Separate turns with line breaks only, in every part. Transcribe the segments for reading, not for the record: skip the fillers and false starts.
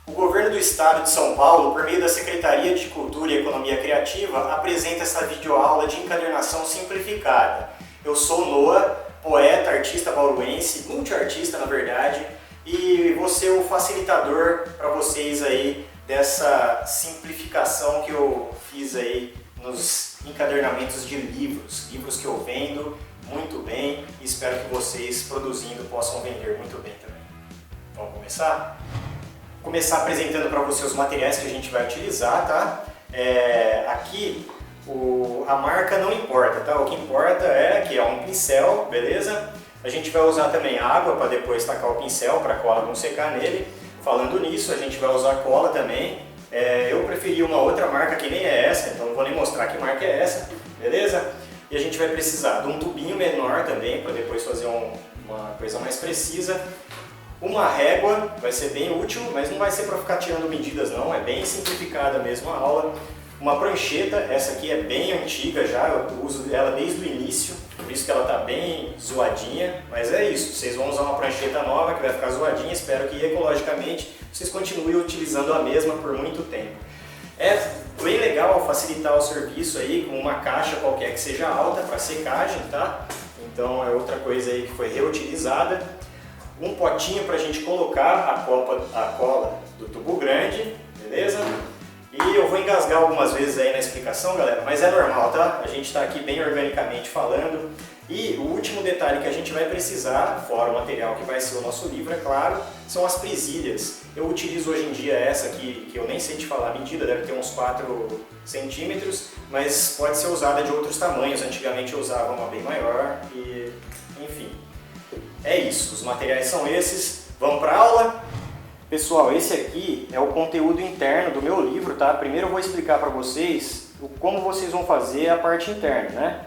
O governo do estado de São Paulo, por meio da Secretaria de Cultura e Economia Criativa, apresenta essa videoaula de encadernação simplificada. Eu sou o Noah, poeta, artista bauruense, multiartista na verdade, e vou ser o facilitador para vocês aí dessa simplificação que eu fiz aí nos encadernamentos de livros que eu vendo muito bem e espero que vocês produzindo possam vender muito bem também. Vamos começar? Vou começar apresentando para você os materiais que a gente vai utilizar, tá? Aqui a marca não importa, tá? O que importa é que é um pincel, beleza? A gente vai usar também água para depois tacar o pincel para a cola não secar nele. Falando nisso, a gente vai usar cola também. Eu preferi uma outra marca que nem é essa, então não vou nem mostrar que marca é essa, beleza? E a gente vai precisar de um tubinho menor também para depois fazer uma coisa mais precisa. Uma régua vai ser bem útil, mas não vai ser para ficar tirando medidas não, é bem simplificada mesmo a aula. Uma prancheta, essa aqui é bem antiga já, eu uso ela desde o início, por isso que ela está bem zoadinha, mas é isso, vocês vão usar uma prancheta nova que vai ficar zoadinha, espero que ecologicamente vocês continuem utilizando a mesma por muito tempo. É bem legal facilitar o serviço aí com uma caixa qualquer que seja alta para secagem, tá? Então é outra coisa aí que foi reutilizada. Um potinho para a gente colocar a cola do tubo grande, beleza? E eu vou engasgar algumas vezes aí na explicação, galera, mas é normal, tá? A gente está aqui bem organicamente falando. E o último detalhe que a gente vai precisar, fora o material que vai ser o nosso livro, é claro, são as presilhas. Eu utilizo hoje em dia essa aqui, que eu nem sei te falar a medida, deve ter uns 4 centímetros, mas pode ser usada de outros tamanhos. Antigamente eu usava uma bem maior e, enfim. É isso, os materiais são esses. Vamos para a aula? Pessoal, esse aqui é o conteúdo interno do meu livro, tá? Primeiro eu vou explicar para vocês como vocês vão fazer a parte interna, né?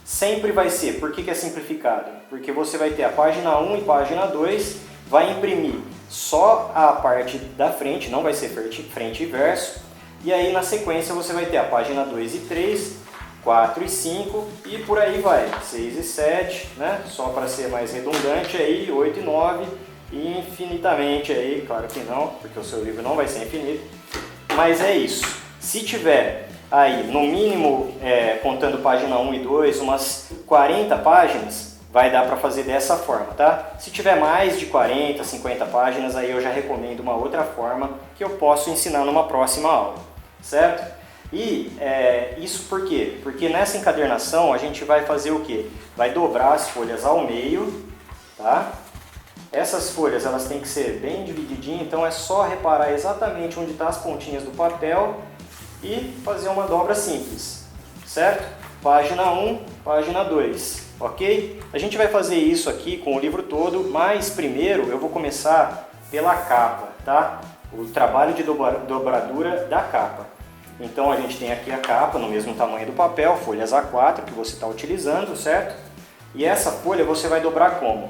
Sempre vai ser, por que é simplificado? Porque você vai ter a página 1 e página 2, vai imprimir só a parte da frente, não vai ser frente e verso, e aí na sequência você vai ter a página 2 e 3, 4 e 5 e por aí vai, 6 e 7, né? Só para ser mais redundante aí, 8 e 9 e infinitamente aí, claro que não, porque o seu livro não vai ser infinito, mas é isso. Se tiver aí, no mínimo, contando página 1 e 2, umas 40 páginas, vai dar para fazer dessa forma, tá? Se tiver mais de 40, 50 páginas, aí eu já recomendo uma outra forma que eu posso ensinar numa próxima aula, certo? E isso por quê? Porque nessa encadernação a gente vai fazer o quê? Vai dobrar as folhas ao meio, tá? Essas folhas elas têm que ser bem divididinhas, então é só reparar exatamente onde estão as pontinhas do papel e fazer uma dobra simples, certo? Página 1, página 2, ok? A gente vai fazer isso aqui com o livro todo, mas primeiro eu vou começar pela capa, tá? O trabalho de dobradura da capa. Então a gente tem aqui a capa no mesmo tamanho do papel, folhas A4 que você está utilizando, certo? E essa folha você vai dobrar como?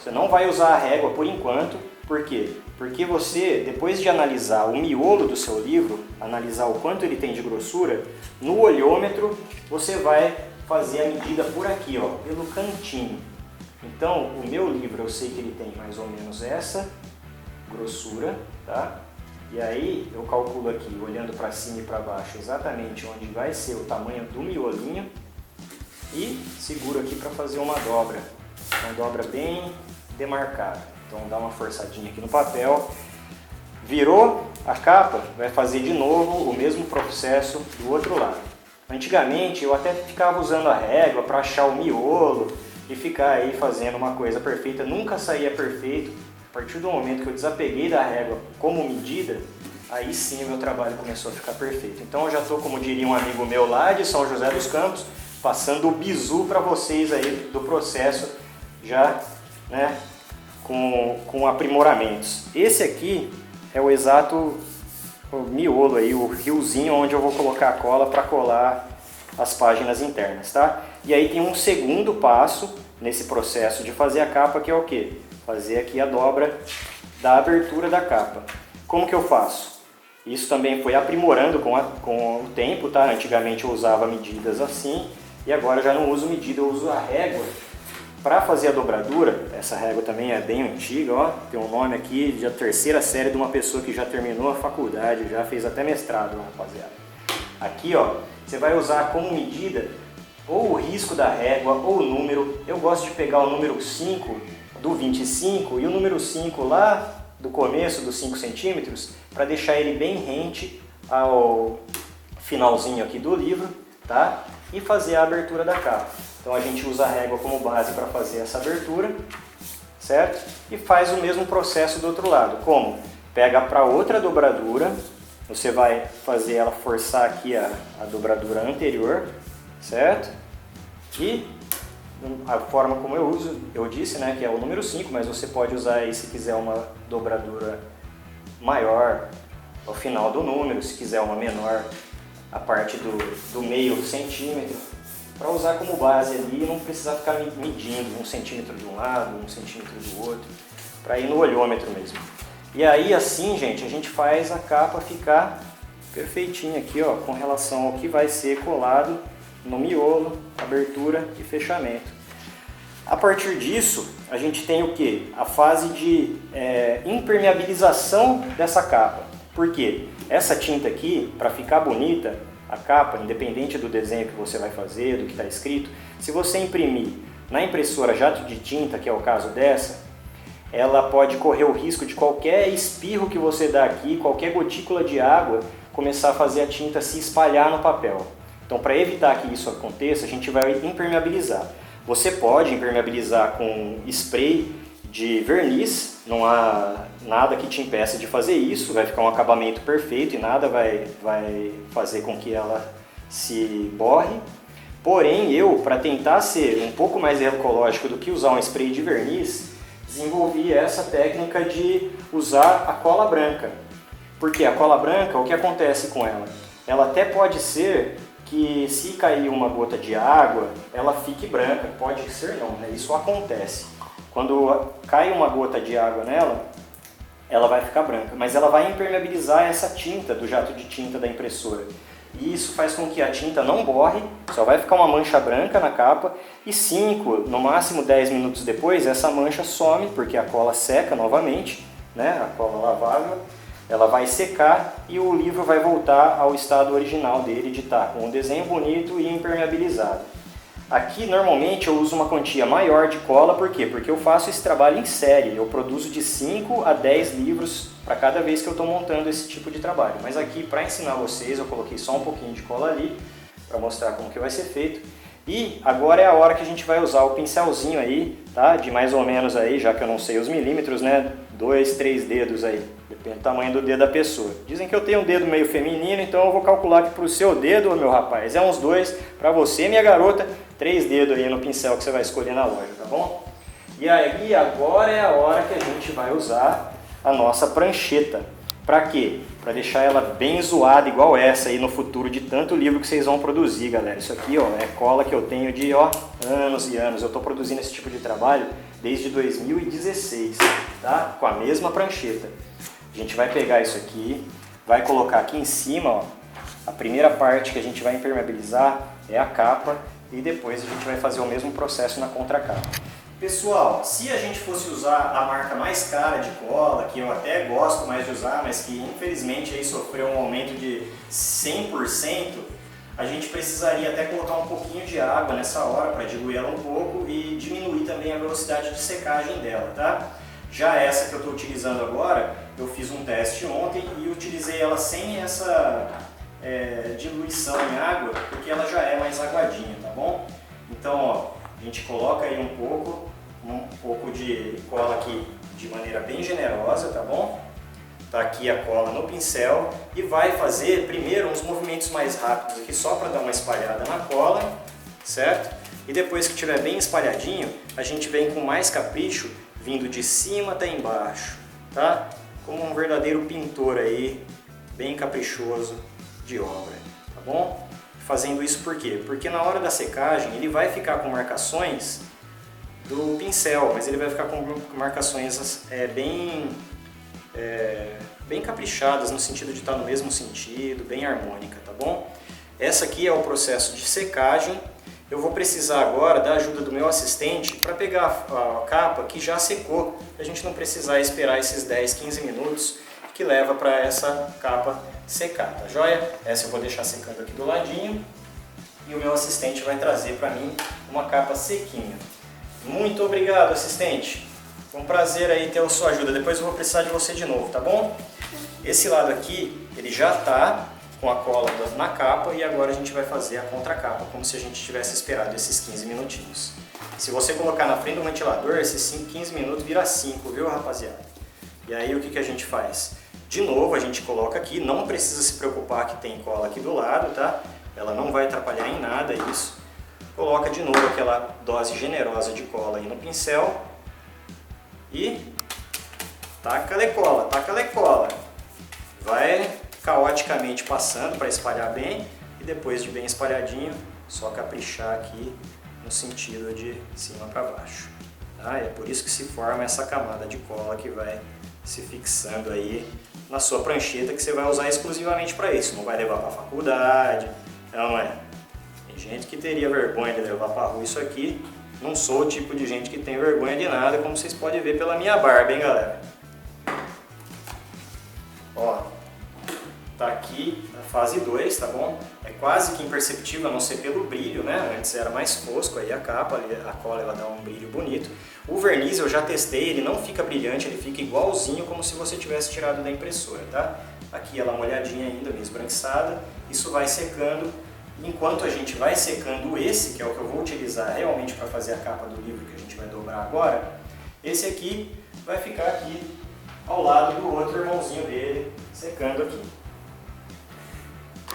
Você não vai usar a régua por enquanto, por quê? Porque você, depois de analisar o miolo do seu livro, analisar o quanto ele tem de grossura, no olhômetro você vai fazer a medida por aqui, ó, pelo cantinho. Então, o meu livro eu sei que ele tem mais ou menos essa grossura, tá? E aí eu calculo aqui, olhando para cima e para baixo, exatamente onde vai ser o tamanho do miolinho e seguro aqui para fazer uma dobra bem demarcada. Então dá uma forçadinha aqui no papel, virou a capa, vai fazer de novo o mesmo processo do outro lado. Antigamente eu até ficava usando a régua para achar o miolo e ficar aí fazendo uma coisa perfeita, nunca saía perfeito. A partir do momento que eu desapeguei da régua como medida, aí sim o meu trabalho começou a ficar perfeito. Então eu já estou, como diria um amigo meu lá de São José dos Campos, passando o bizu para vocês aí do processo já, né, com aprimoramentos. Esse aqui é o exato miolo aí, o riozinho onde eu vou colocar a cola para colar as páginas internas, tá? E aí tem um segundo passo nesse processo de fazer a capa, que é o quê? Fazer aqui a dobra da abertura da capa. Como que eu faço? Isso também foi aprimorando com o tempo, tá? Antigamente eu usava medidas assim e agora eu já não uso medida, eu uso a régua Para fazer a dobradura, essa régua também é bem antiga, ó, tem um nome aqui de a terceira série de uma pessoa que já terminou a faculdade, já fez até mestrado, rapaziada. Aqui, ó, você vai usar como medida ou o risco da régua ou o número. Eu gosto de pegar o número 5 do 25 e o número 5 lá do começo dos 5 centímetros para deixar ele bem rente ao finalzinho aqui do livro, tá? E fazer a abertura da capa. Então a gente usa a régua como base para fazer essa abertura, certo? E faz o mesmo processo do outro lado. Como? Pega para outra dobradura, você vai fazer ela forçar aqui a dobradura anterior, certo? E a forma como eu uso, eu disse, né, que é o número 5, mas você pode usar aí se quiser uma dobradura maior ao final do número, se quiser uma menor a parte do meio centímetro, para usar como base ali e não precisar ficar medindo 1 centímetro de um lado, 1 centímetro do outro, para ir no olhômetro mesmo. E aí assim, gente, a gente faz a capa ficar perfeitinha aqui, ó, com relação ao que vai ser colado no miolo, abertura e fechamento. A partir disso, a gente tem o que? A fase de impermeabilização dessa capa. Por quê? Essa tinta aqui, para ficar bonita, a capa, independente do desenho que você vai fazer, do que está escrito, se você imprimir na impressora jato de tinta, que é o caso dessa, ela pode correr o risco de qualquer espirro que você dá aqui, qualquer gotícula de água, começar a fazer a tinta se espalhar no papel. Então, para evitar que isso aconteça, a gente vai impermeabilizar. Você pode impermeabilizar com spray de verniz, não há nada que te impeça de fazer isso, vai ficar um acabamento perfeito e nada vai fazer com que ela se borre. Porém, eu, para tentar ser um pouco mais ecológico do que usar um spray de verniz, desenvolvi essa técnica de usar a cola branca. Porque a cola branca, o que acontece com ela? Ela até pode ser que se cair uma gota de água, ela fique branca, pode ser não, né? Isso acontece. Quando cai uma gota de água nela, ela vai ficar branca, mas ela vai impermeabilizar essa tinta do jato de tinta da impressora. E isso faz com que a tinta não borre, só vai ficar uma mancha branca na capa e 5, no máximo 10 minutos depois, essa mancha some, porque a cola seca novamente, né? A cola lavável, ela vai secar e o livro vai voltar ao estado original dele, de estar com um desenho bonito e impermeabilizado. Aqui normalmente eu uso uma quantia maior de cola, por quê? Porque eu faço esse trabalho em série, eu produzo de 5 a 10 livros para cada vez que eu estou montando esse tipo de trabalho. Mas aqui, para ensinar vocês, eu coloquei só um pouquinho de cola ali, para mostrar como que vai ser feito. E agora é a hora que a gente vai usar o pincelzinho aí, tá? De mais ou menos aí, já que eu não sei os milímetros, né? 2, 3 dedos aí, depende do tamanho do dedo da pessoa. Dizem que eu tenho um dedo meio feminino, então eu vou calcular que para o seu dedo, meu rapaz, é uns 2, para você, minha garota, 3 dedos aí no pincel que você vai escolher na loja, tá bom? E aí, agora é a hora que a gente vai usar a nossa prancheta. Para quê? Para deixar ela bem zoada, igual essa aí no futuro, de tanto livro que vocês vão produzir, galera. Isso aqui, ó, é cola que eu tenho de, ó, anos e anos. Eu estou produzindo esse tipo de trabalho desde 2016, tá? Com a mesma prancheta. A gente vai pegar isso aqui, vai colocar aqui em cima, ó. A primeira parte que a gente vai impermeabilizar é a capa e depois a gente vai fazer o mesmo processo na contracapa. Pessoal, se a gente fosse usar a marca mais cara de cola, que eu até gosto mais de usar, mas que infelizmente aí sofreu um aumento de 100%, a gente precisaria até colocar um pouquinho de água nessa hora para diluir ela um pouco e diminuir também a velocidade de secagem dela, tá? Já essa que eu estou utilizando agora, eu fiz um teste ontem e utilizei ela sem essa diluição em água, porque ela já é mais aguadinha, tá bom? Então, ó, a gente coloca aí um pouco de cola aqui de maneira bem generosa, tá bom? Tá aqui a cola no pincel e vai fazer primeiro uns movimentos mais rápidos aqui só para dar uma espalhada na cola, certo? E depois que estiver bem espalhadinho, a gente vem com mais capricho, vindo de cima até embaixo, tá? Como um verdadeiro pintor aí, bem caprichoso de obra, tá bom? Fazendo isso por quê? Porque na hora da secagem ele vai ficar com marcações do pincel, mas ele vai ficar com marcações bem caprichadas, no sentido de estar no mesmo sentido, bem harmônica, tá bom? Essa aqui é o processo de secagem eu vou precisar agora da ajuda do meu assistente para pegar a capa que já secou, para a gente não precisar esperar esses 10, 15 minutos que leva para essa capa secar, tá joia? Essa eu vou deixar secando aqui do ladinho e o meu assistente vai trazer para mim uma capa sequinha. Muito obrigado, assistente! Foi um prazer aí ter a sua ajuda, depois eu vou precisar de você de novo, tá bom? Esse lado aqui, ele já está com a cola na capa e agora a gente vai fazer a contracapa, como se a gente tivesse esperado esses 15 minutinhos. Se você colocar na frente do ventilador, esses 15 minutos vira 5, viu, rapaziada? E aí o que a gente faz? De novo, a gente coloca aqui, não precisa se preocupar que tem cola aqui do lado, tá? Ela não vai atrapalhar em nada isso. Coloca de novo aquela dose generosa de cola aí no pincel e taca-lhe cola, taca-lhe cola. Vai caoticamente passando para espalhar bem e depois de bem espalhadinho, só caprichar aqui no sentido de cima para baixo. Tá? É por isso que se forma essa camada de cola que vai se fixando aí na sua prancheta, que você vai usar exclusivamente para isso, não vai levar para a faculdade, não é? Tem gente que teria vergonha de levar para a rua isso aqui, não sou o tipo de gente que tem vergonha de nada, como vocês podem ver pela minha barba, hein, galera? Ó, tá aqui a fase 2, tá bom? É quase que imperceptível, a não ser pelo brilho, né? Antes era mais fosco, aí a capa, a cola, ela dá um brilho bonito. O verniz eu já testei, ele não fica brilhante, ele fica igualzinho como se você tivesse tirado da impressora, tá? Aqui ela molhadinha ainda, meio esbranquiçada, isso vai secando. Enquanto a gente vai secando esse, que é o que eu vou utilizar realmente para fazer a capa do livro que a gente vai dobrar agora, esse aqui vai ficar aqui ao lado do outro irmãozinho dele, secando aqui.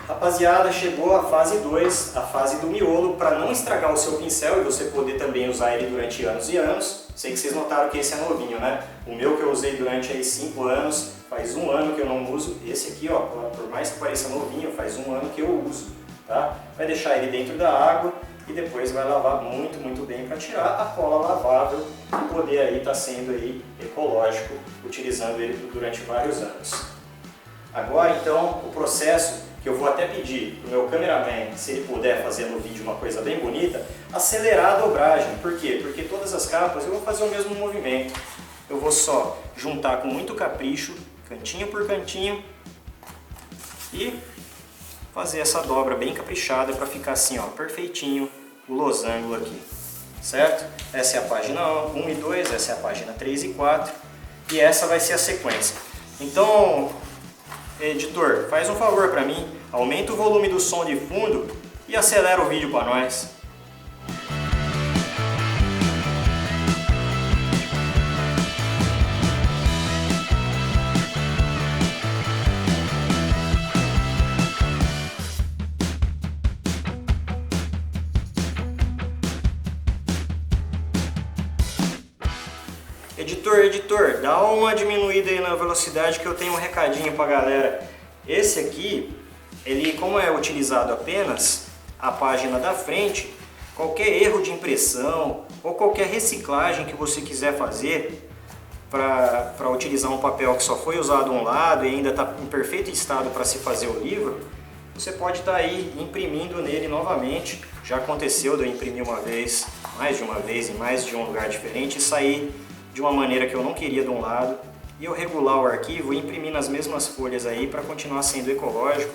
Rapaziada, chegou a fase 2, a fase do miolo, para não estragar o seu pincel e você poder também usar ele durante anos e anos. Sei que vocês notaram que esse é novinho, né? O meu que eu usei durante aí 5 anos, faz 1 ano que eu não uso. Esse aqui, ó, por mais que pareça novinho, faz 1 ano que eu uso, tá? Vai deixar ele dentro da água e depois vai lavar muito, muito bem para tirar a cola lavável e poder aí estar sendo aí ecológico, utilizando ele durante vários anos. Agora, então, o processo que eu vou até pedir para o meu cameraman, se ele puder fazer no vídeo uma coisa bem bonita, acelerar a dobragem. Por quê? Porque todas as capas eu vou fazer o mesmo movimento. Eu vou só juntar com muito capricho, cantinho por cantinho, e fazer essa dobra bem caprichada para ficar assim, ó, perfeitinho o losango aqui. Certo? Essa é a página 1 e 2, essa é a página 3 e 4, e essa vai ser a sequência. Então, editor, faz um favor para mim, aumenta o volume do som de fundo e acelera o vídeo para nós. Editor, dá uma diminuída aí na velocidade que eu tenho um recadinho pra galera. Esse aqui, ele como é utilizado apenas a página da frente, qualquer erro de impressão ou qualquer reciclagem que você quiser fazer para utilizar um papel que só foi usado um lado e ainda está em perfeito estado para se fazer o livro, você pode estar aí imprimindo nele novamente. Já aconteceu de eu imprimir uma vez, mais de uma vez, em mais de um lugar diferente e sair de uma maneira que eu não queria de um lado, e eu regular o arquivo e imprimir nas mesmas folhas aí para continuar sendo ecológico.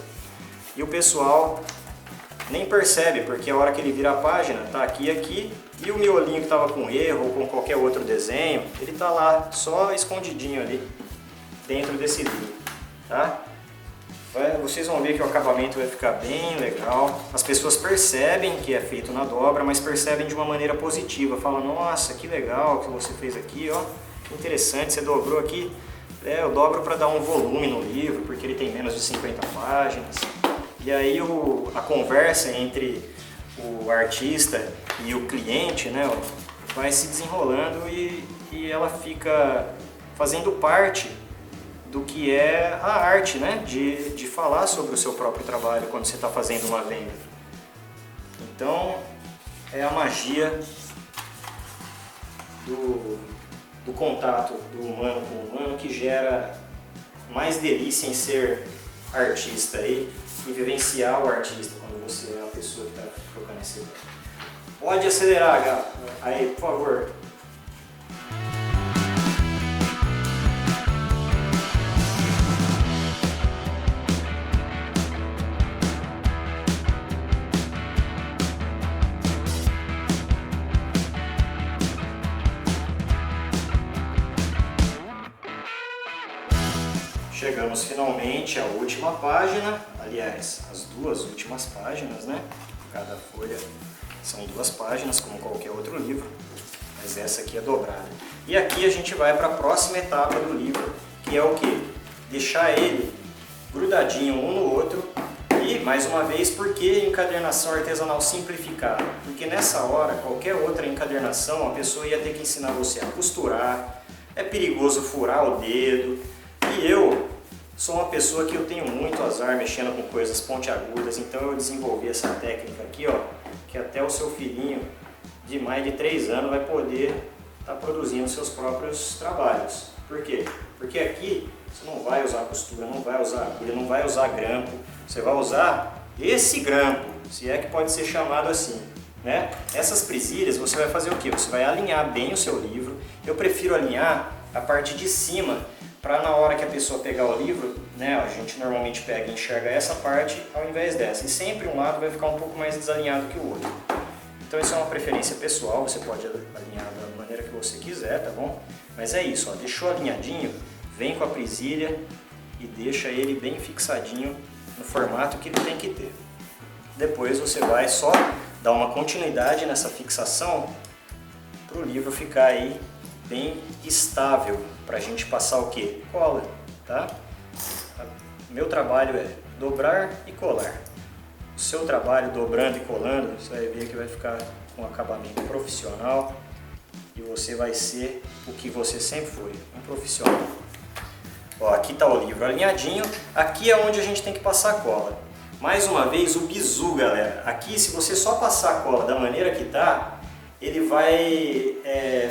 E o pessoal nem percebe, porque a hora que ele vira a página tá aqui e aqui, e o miolinho que estava com erro ou com qualquer outro desenho, ele tá lá só escondidinho ali dentro desse livro, tá? Vocês vão ver que o acabamento vai ficar bem legal. As pessoas percebem que é feito na dobra, mas percebem de uma maneira positiva. Falam, nossa, que legal que você fez aqui, ó. Que interessante, você dobrou aqui. Eu dobro para dar um volume no livro, porque ele tem menos de 50 páginas. E aí a conversa entre o artista e o cliente, né, vai se desenrolando e ela fica fazendo parte do que é a arte, né? De falar sobre o seu próprio trabalho quando você está fazendo uma venda. Então, é a magia do contato do humano com o humano que gera mais delícia em ser artista aí, e vivenciar o artista quando você é a pessoa que está trocando esse ideia. Pode acelerar, Gá. Aí, por favor. Chegamos finalmente à última página, aliás, as duas últimas páginas, né? Cada folha são 2 páginas, como qualquer outro livro, mas essa aqui é dobrada. E aqui a gente vai para a próxima etapa do livro, que é o quê? Deixar ele grudadinho um no outro. E, mais uma vez, por que encadernação artesanal simplificada? Porque nessa hora, qualquer outra encadernação, a pessoa ia ter que ensinar você a costurar, é perigoso furar o dedo. E eu sou uma pessoa que eu tenho muito azar mexendo com coisas pontiagudas, então eu desenvolvi essa técnica aqui, ó, que até o seu filhinho de mais de 3 anos vai poder estar produzindo seus próprios trabalhos. Por quê? Porque aqui você não vai usar costura, não vai usar agulha, não vai usar grampo, você vai usar esse grampo, se é que pode ser chamado assim, né? Essas presilhas você vai fazer o quê? Você vai alinhar bem o seu livro. Eu prefiro alinhar a parte de cima, para na hora que a pessoa pegar o livro, né, a gente normalmente pega e enxerga essa parte ao invés dessa. E sempre um lado vai ficar um pouco mais desalinhado que o outro. Então isso é uma preferência pessoal, você pode alinhar da maneira que você quiser, tá bom? Mas é isso, ó, deixou alinhadinho, vem com a presilha e deixa ele bem fixadinho no formato que ele tem que ter. Depois você vai só dar uma continuidade nessa fixação para o livro ficar aí bem estável, para a gente passar o que? Cola, tá? Meu trabalho é dobrar e colar. O seu trabalho dobrando e colando, você vai ver que vai ficar com um acabamento profissional e você vai ser o que você sempre foi, um profissional. Ó, aqui está o livro alinhadinho, aqui é onde a gente tem que passar a cola. Mais uma vez o bizu, galera. Aqui, se você só passar a cola da maneira que está, ele vai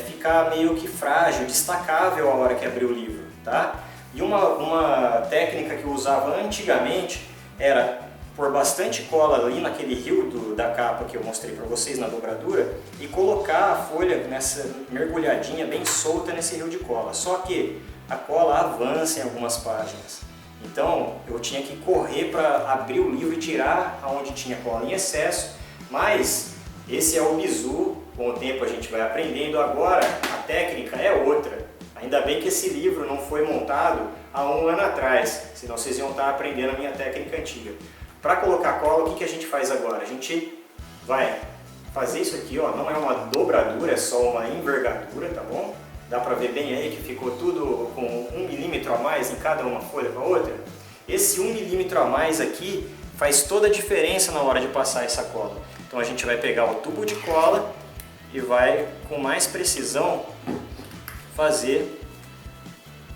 ficar meio que frágil, destacável a hora que abrir o livro, tá? E uma técnica que eu usava antigamente era pôr bastante cola ali naquele rio da capa que eu mostrei para vocês na dobradura e colocar a folha nessa mergulhadinha bem solta nesse rio de cola. Só que a cola avança em algumas páginas. Então eu tinha que correr para abrir o livro e tirar aonde tinha cola em excesso, mas esse é o bizu. Com o tempo a gente vai aprendendo. Agora a técnica é outra. Ainda bem que esse livro não foi montado há 1 ano atrás, senão vocês iam estar aprendendo a minha técnica antiga. Para colocar cola, o que a gente faz agora? A gente vai fazer isso aqui, ó, não é uma dobradura, é só uma envergadura, tá bom? Dá para ver bem aí que ficou tudo com 1 milímetro a mais em cada uma folha para outra. Esse 1 milímetro a mais aqui faz toda a diferença na hora de passar essa cola. Então a gente vai pegar o tubo de cola e vai com mais precisão fazer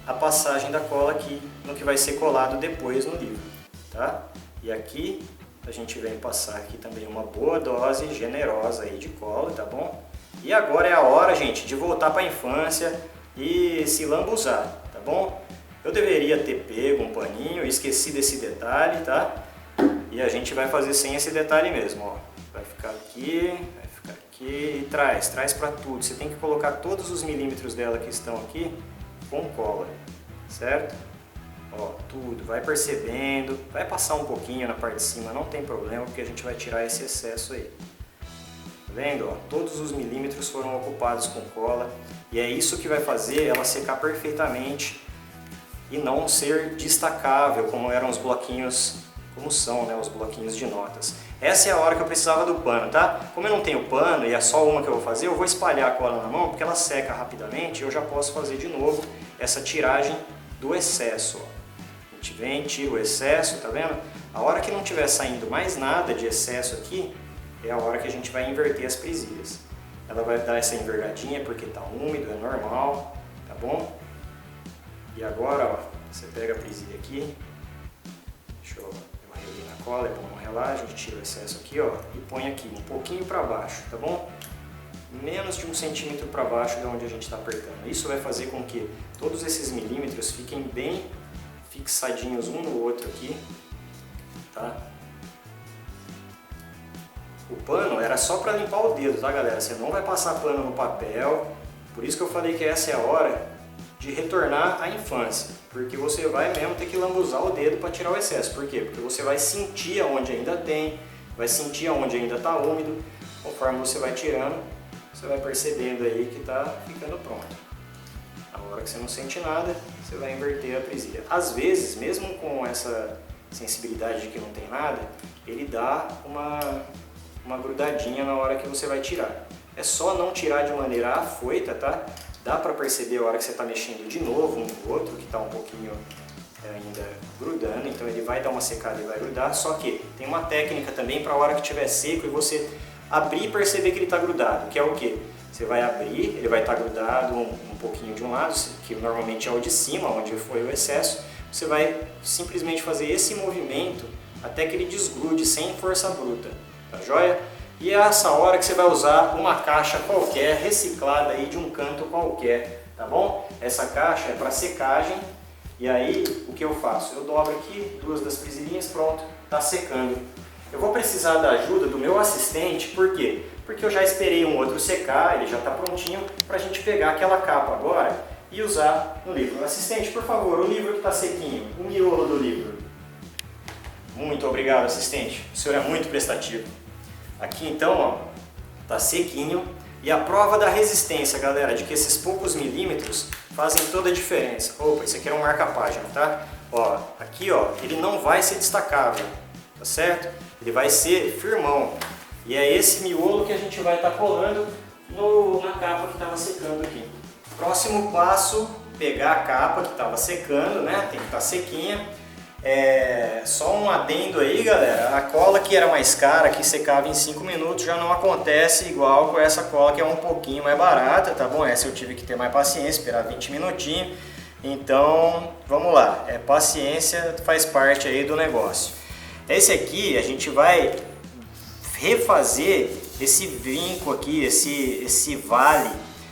a passagem da cola aqui no que vai ser colado depois no livro, tá? E aqui a gente vem passar aqui também uma boa dose generosa aí de cola, tá bom? E agora é a hora, gente, de voltar para a infância e se lambuzar, tá bom? Eu deveria ter pego um paninho, esqueci desse detalhe, tá? E a gente vai fazer sem esse detalhe mesmo, ó. Vai ficar aqui e traz para tudo. Você tem que colocar todos os milímetros dela que estão aqui com cola, certo? Ó, tudo, vai percebendo, vai passar um pouquinho na parte de cima, não tem problema, porque a gente vai tirar esse excesso aí. Tá vendo? Ó, todos os milímetros foram ocupados com cola e é isso que vai fazer ela secar perfeitamente e não ser destacável como eram os bloquinhos, como são, né, os bloquinhos de notas. Essa é a hora que eu precisava do pano, tá? Como eu não tenho pano e é só uma que eu vou fazer, eu vou espalhar a cola na mão porque ela seca rapidamente e eu já posso fazer de novo essa tiragem do excesso. Ó. A gente vem, tira o excesso, tá vendo? A hora que não tiver saindo mais nada de excesso aqui, é a hora que a gente vai inverter as presilhas. Ela vai dar essa envergadinha porque tá úmido, é normal, tá bom? E agora, ó, você pega a presilha aqui, deixa eu ali na cola, é bom não relar, a gente tira o excesso aqui, ó, e põe aqui um pouquinho para baixo, tá bom? Menos de 1 centímetro para baixo de onde a gente está apertando. Isso vai fazer com que todos esses milímetros fiquem bem fixadinhos um no outro aqui, tá? O pano era só para limpar o dedo, tá galera? Você não vai passar pano no papel, por isso que eu falei que essa é a hora de retornar à infância, porque você vai mesmo ter que lambuzar o dedo para tirar o excesso. Por quê? Porque você vai sentir aonde ainda tem, vai sentir aonde ainda está úmido. Conforme você vai tirando, você vai percebendo aí que está ficando pronto. A hora que você não sente nada, você vai inverter a presilha. Às vezes, mesmo com essa sensibilidade de que não tem nada, ele dá uma grudadinha na hora que você vai tirar. É só não tirar de maneira afoita, tá? Dá para perceber a hora que você está mexendo de novo um no outro, que está um pouquinho ainda grudando, então ele vai dar uma secada e vai grudar, só que tem uma técnica também para a hora que estiver seco e você abrir e perceber que ele está grudado, que é o que? Você vai abrir, ele vai estar grudado um pouquinho de um lado, que normalmente é o de cima, onde foi o excesso, você vai simplesmente fazer esse movimento até que ele desgrude sem força bruta, tá joia? E é essa hora que você vai usar uma caixa qualquer, reciclada aí de um canto qualquer, tá bom? Essa caixa é para secagem, e aí o que eu faço? Eu dobro aqui, duas das presilhinhas, pronto, tá secando. Eu vou precisar da ajuda do meu assistente, por quê? Porque eu já esperei um outro secar, ele já está prontinho para a gente pegar aquela capa agora e usar no livro. Assistente, por favor, o livro que está sequinho, o miolo do livro. Muito obrigado, assistente, o senhor é muito prestativo. Aqui então, ó, tá sequinho, e a prova da resistência, galera, de que esses poucos milímetros fazem toda a diferença. Opa, isso aqui é um marca-página, tá? Ó, aqui, ó, ele não vai ser destacável, tá certo? Ele vai ser firmão. E é esse miolo que a gente vai estar colando na capa que estava secando aqui. Próximo passo, pegar a capa que estava secando, né? Tem que estar sequinha. Só um adendo aí, galera, a cola que era mais cara, que secava em 5 minutos, já não acontece igual com essa cola que é um pouquinho mais barata, tá bom? Essa eu tive que ter mais paciência, esperar 20 minutinhos, então vamos lá, paciência faz parte aí do negócio. Esse aqui a gente vai refazer esse vinco aqui, esse vale,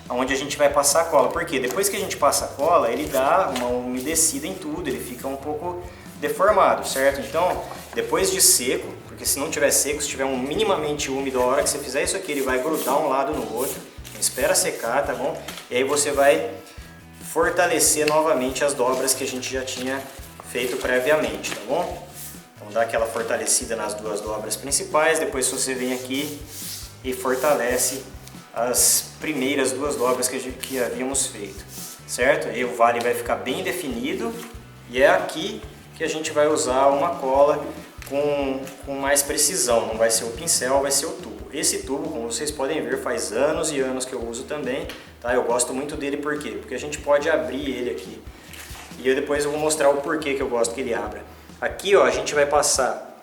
onde a gente vai passar a cola, porque depois que a gente passa a cola, ele dá uma umedecida em tudo, ele fica um pouco deformado, certo? Então, depois de seco, porque se não tiver seco, se tiver um minimamente úmido, a hora que você fizer isso aqui, ele vai grudar um lado no outro. Espera secar, tá bom? E aí você vai fortalecer novamente as dobras que a gente já tinha feito previamente, tá bom? Então dá aquela fortalecida nas duas dobras principais, depois você vem aqui e fortalece as primeiras duas dobras que havíamos feito, certo? Aí o vale vai ficar bem definido e é aqui que a gente vai usar uma cola com mais precisão, não vai ser o pincel, vai ser o tubo. Esse tubo, como vocês podem ver, faz anos e anos que eu uso também, tá? Eu gosto muito dele, por quê? Porque a gente pode abrir ele aqui. E depois eu vou mostrar o porquê que eu gosto que ele abra. Aqui, ó, a gente vai passar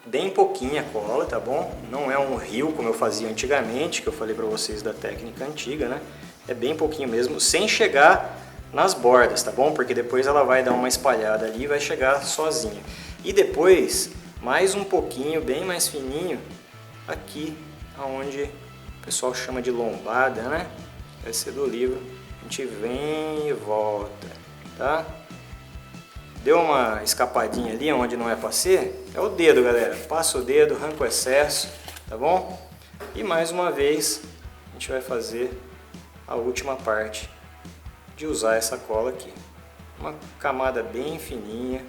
bem pouquinha cola, tá bom? Não é um rio como eu fazia antigamente, que eu falei pra vocês da técnica antiga, né? É bem pouquinho mesmo, sem chegar nas bordas, tá bom? Porque depois ela vai dar uma espalhada ali e vai chegar sozinha. E depois, mais um pouquinho, bem mais fininho, aqui, onde o pessoal chama de lombada, né? Vai ser do livro. A gente vem e volta, tá? Deu uma escapadinha ali, onde não é pra ser, é o dedo, galera. Passa o dedo, arranca o excesso, tá bom? E mais uma vez, a gente vai fazer a última parte de usar essa cola aqui. Uma camada bem fininha,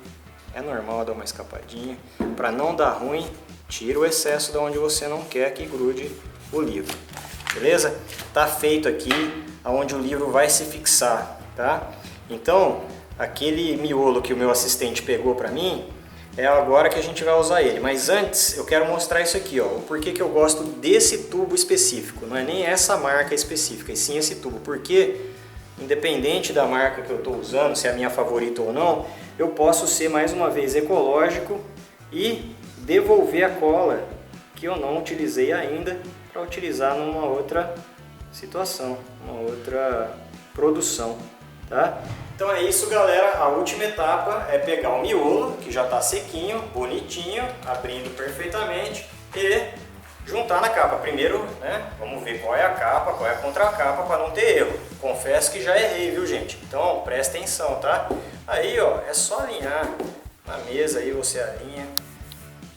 é normal dar uma escapadinha. Para não dar ruim, tira o excesso de onde você não quer que grude o livro. Beleza? Tá feito aqui aonde o livro vai se fixar, tá? Então, aquele miolo que o meu assistente pegou para mim, é agora que a gente vai usar ele. Mas antes, eu quero mostrar isso aqui, ó, o porquê que eu gosto desse tubo específico. Não é nem essa marca específica, e sim esse tubo. Porque, independente da marca que eu estou usando, se é a minha favorita ou não, eu posso ser mais uma vez ecológico e devolver a cola que eu não utilizei ainda para utilizar numa outra situação, uma outra produção, tá? Então é isso, galera. A última etapa é pegar o miolo, que já está sequinho, bonitinho, abrindo perfeitamente, e juntar na capa. Primeiro, né, vamos ver qual é a capa, qual é a contracapa, para não ter erro. Confesso que já errei, viu, gente? Então, presta atenção, tá? Aí, ó, é só alinhar na mesa, aí você alinha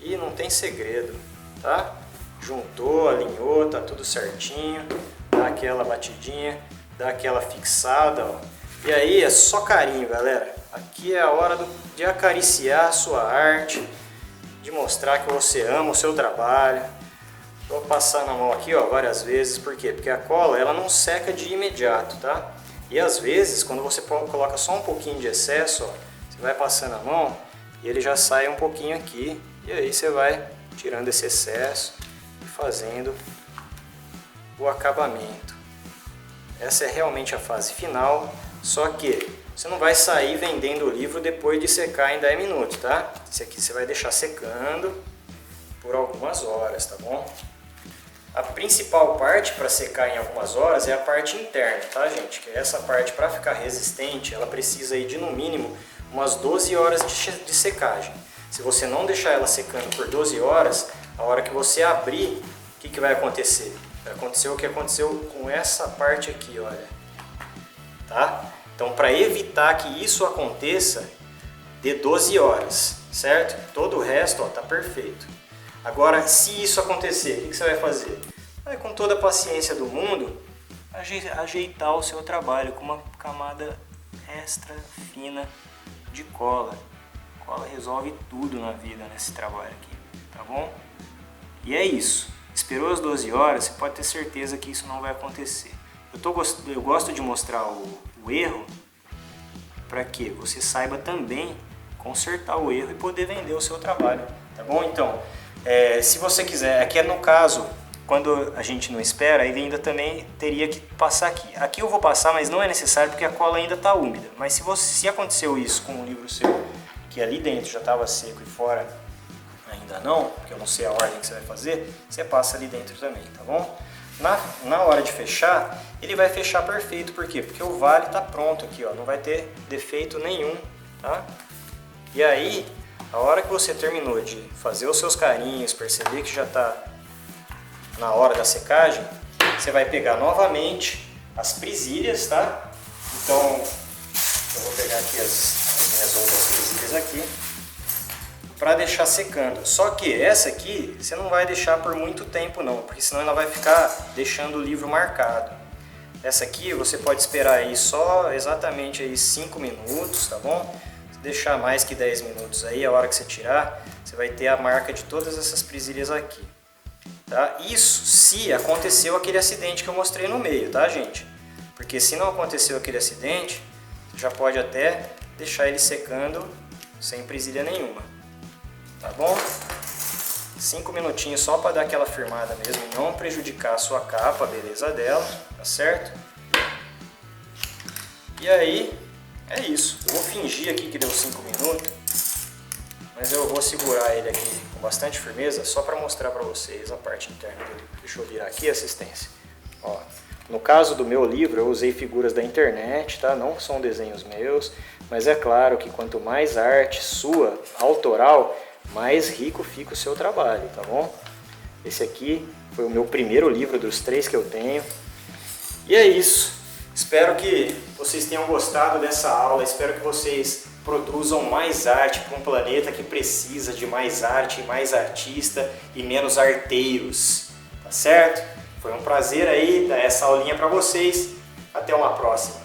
e não tem segredo, tá? juntou, alinhou, tá tudo certinho, dá aquela batidinha, dá aquela fixada, ó. E aí é só carinho, galera. Aqui é a hora de acariciar a sua arte, de mostrar que você ama o seu trabalho. Vou passar na mão aqui, ó, várias vezes. Por quê? Porque a cola ela não seca de imediato, tá? E às vezes, quando você coloca só um pouquinho de excesso, ó, você vai passando a mão e ele já sai um pouquinho aqui. E aí você vai tirando esse excesso e fazendo o acabamento. Essa é realmente a fase final, só que você não vai sair vendendo o livro depois de secar em 10 minutos, tá? Esse aqui você vai deixar secando por algumas horas, tá bom? A principal parte para secar em algumas horas é a parte interna, tá, gente? Que é essa parte, para ficar resistente, ela precisa aí de no mínimo umas 12 horas de secagem. Se você não deixar ela secando por 12 horas, a hora que você abrir, o que vai acontecer? Vai acontecer o que aconteceu com essa parte aqui, olha. Tá? Então, para evitar que isso aconteça, dê 12 horas, certo? Todo o resto, ó, tá perfeito. Agora, se isso acontecer, o que você vai fazer? Vai, com toda a paciência do mundo, ajeitar o seu trabalho com uma camada extra fina de cola. Cola resolve tudo na vida nesse trabalho aqui, tá bom? E é isso. Esperou as 12 horas, você pode ter certeza que isso não vai acontecer. Eu gosto de mostrar o erro para que você saiba também consertar o erro e poder vender o seu trabalho, tá bom? Então, se você quiser, aqui é no caso, quando a gente não espera, ele ainda também teria que passar aqui. Aqui eu vou passar, mas não é necessário porque a cola ainda está úmida. Mas se aconteceu isso com um livro seu, que ali dentro já estava seco e fora ainda não, porque eu não sei a ordem que você vai fazer, você passa ali dentro também, tá bom? Na hora de fechar, ele vai fechar perfeito, por quê? Porque o vale está pronto aqui, ó, não vai ter defeito nenhum, tá? E aí, a hora que você terminou de fazer os seus carinhos, perceber que já está na hora da secagem, você vai pegar novamente as presilhas, tá? Então, eu vou pegar aqui as minhas outras presilhas aqui, para deixar secando. Só que essa aqui você não vai deixar por muito tempo não, porque senão ela vai ficar deixando o livro marcado. Essa aqui você pode esperar aí só exatamente aí 5 minutos, tá bom? Se deixar mais que 10 minutos aí, a hora que você tirar, você vai ter a marca de todas essas presilhas aqui. Tá? Isso se aconteceu aquele acidente que eu mostrei no meio, tá, gente? Porque se não aconteceu aquele acidente, você já pode até deixar ele secando sem presilha nenhuma. Tá bom? 5 minutinhos só para dar aquela firmada mesmo, não prejudicar a sua capa, a beleza dela, tá certo? E aí, é isso. Eu vou fingir aqui que deu 5 minutos, mas eu vou segurar ele aqui com bastante firmeza só para mostrar para vocês a parte interna dele. Deixa eu virar aqui, assistência. Ó, no caso do meu livro, eu usei figuras da internet, tá? Não são desenhos meus, mas é claro que quanto mais arte sua, autoral, mais rico fica o seu trabalho, tá bom? Esse aqui foi o meu primeiro livro dos 3 que eu tenho. E é isso. Espero que vocês tenham gostado dessa aula. Espero que vocês produzam mais arte para um planeta que precisa de mais arte, mais artista e menos arteiros. Tá certo? Foi um prazer aí dar essa aulinha para vocês. Até uma próxima.